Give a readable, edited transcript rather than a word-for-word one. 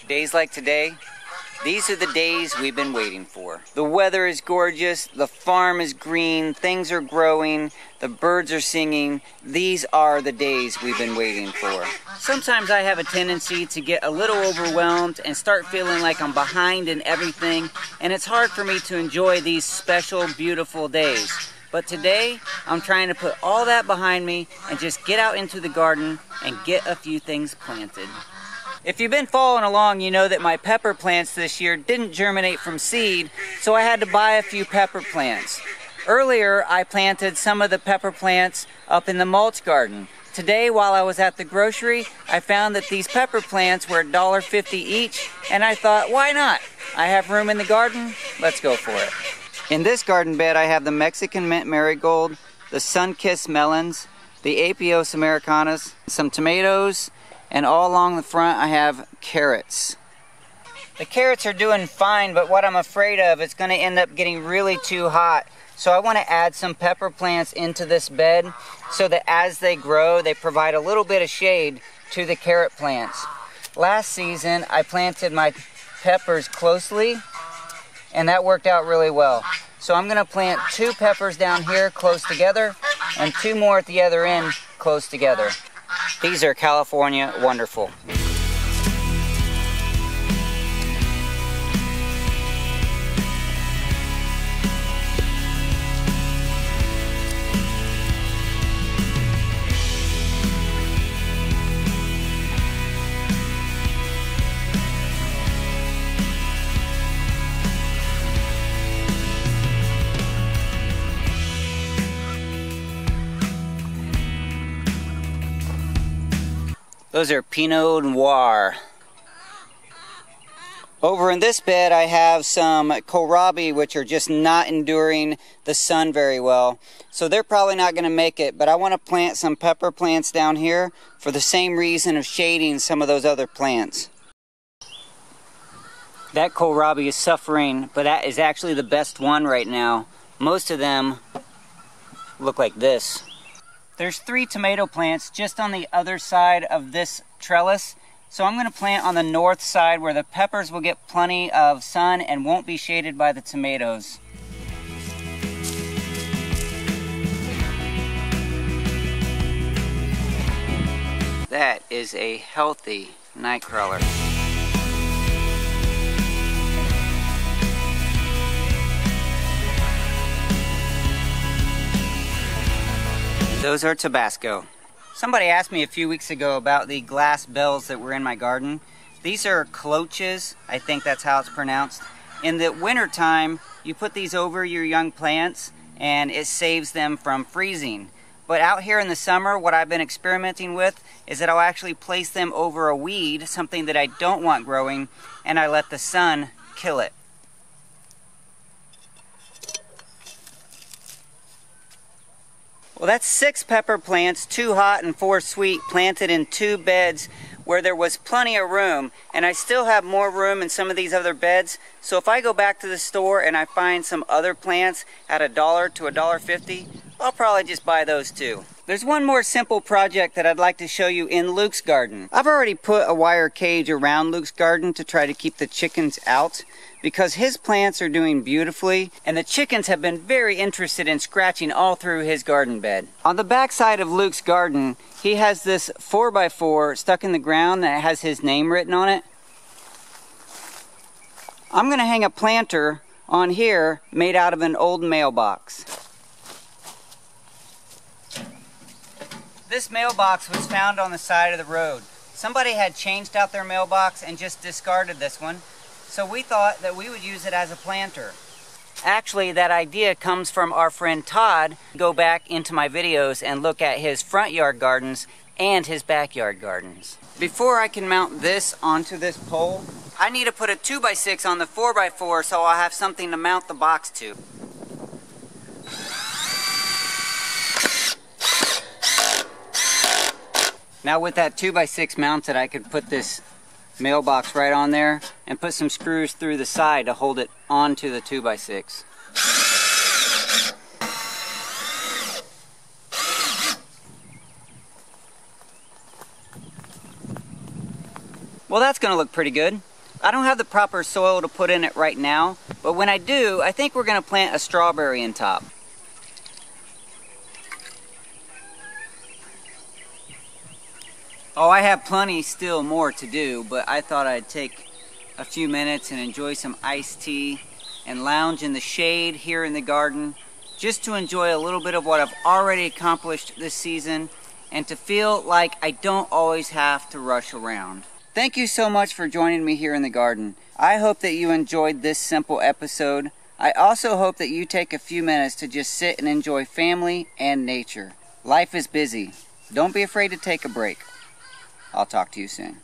Days like today, these are the days we've been waiting for. The weather is gorgeous, the farm is green, things are growing, the birds are singing. These are the days we've been waiting for. Sometimes I have a tendency to get a little overwhelmed and start feeling like I'm behind in everything, and it's hard for me to enjoy these special, beautiful days. But today, I'm trying to put all that behind me and just get out into the garden and get a few things planted. If you've been following along, you know that my pepper plants this year didn't germinate from seed, so I had to buy a few pepper plants. Earlier, I planted some of the pepper plants up in the mulch garden. Today, while I was at the grocery, I found that these pepper plants were $1.50 each, and I thought, why not? I have room in the garden, let's go for it. In this garden bed, I have the Mexican mint marigold, the sun-kissed melons, the Apios americanas, some tomatoes, and all along the front I have carrots. The carrots are doing fine, but what I'm afraid of, it's going to end up getting really too hot. So I want to add some pepper plants into this bed so that as they grow, they provide a little bit of shade to the carrot plants. Last season, I planted my peppers closely, and that worked out really well. So I'm going to plant 2 peppers down here close together and 2 more at the other end close together. These are California Wonderful. Those are Pinot Noir. Over in this bed I have some kohlrabi, which are just not enduring the sun very well. So they're probably not going to make it, but I want to plant some pepper plants down here for the same reason of shading some of those other plants. That kohlrabi is suffering, but that is actually the best one right now. Most of them look like this. There's 3 tomato plants just on the other side of this trellis. So I'm going to plant on the north side where the peppers will get plenty of sun and won't be shaded by the tomatoes. That is a healthy nightcrawler. Those are Tabasco. Somebody asked me a few weeks ago about the glass bells that were in my garden. These are cloches, I think that's how it's pronounced. In the winter time, you put these over your young plants and it saves them from freezing. But out here in the summer, what I've been experimenting with is that I'll actually place them over a weed, something that I don't want growing, and I let the sun kill it. Well, that's 6 pepper plants, 2 hot and 4 sweet, planted in 2 beds where there was plenty of room. And I still have more room in some of these other beds. So if I go back to the store and I find some other plants at $1 to $1.50, I'll probably just buy those too. There's one more simple project that I'd like to show you in Luke's garden. I've already put a wire cage around Luke's garden to try to keep the chickens out, because his plants are doing beautifully and the chickens have been very interested in scratching all through his garden bed. On the back side of Luke's garden, he has this 4x4 stuck in the ground that has his name written on it. I'm going to hang a planter on here made out of an old mailbox. This mailbox was found on the side of the road. Somebody had changed out their mailbox and just discarded this one. So we thought that we would use it as a planter. Actually, that idea comes from our friend Todd. Go back into my videos and look at his front yard gardens and his backyard gardens. Before I can mount this onto this pole, I need to put a 2x6 on the 4x4 so I'll have something to mount the box to. Now with that 2x6 mounted, I could put this mailbox right on there and put some screws through the side to hold it onto the 2x6. Well, that's going to look pretty good. I don't have the proper soil to put in it right now, but when I do, I think we're going to plant a strawberry in top. Oh, I have plenty still more to do, but I thought I'd take a few minutes and enjoy some iced tea and lounge in the shade here in the garden, just to enjoy a little bit of what I've already accomplished this season and to feel like I don't always have to rush around. Thank you so much for joining me here in the garden. I hope that you enjoyed this simple episode. I also hope that you take a few minutes to just sit and enjoy family and nature. Life is busy. Don't be afraid to take a break. I'll talk to you soon.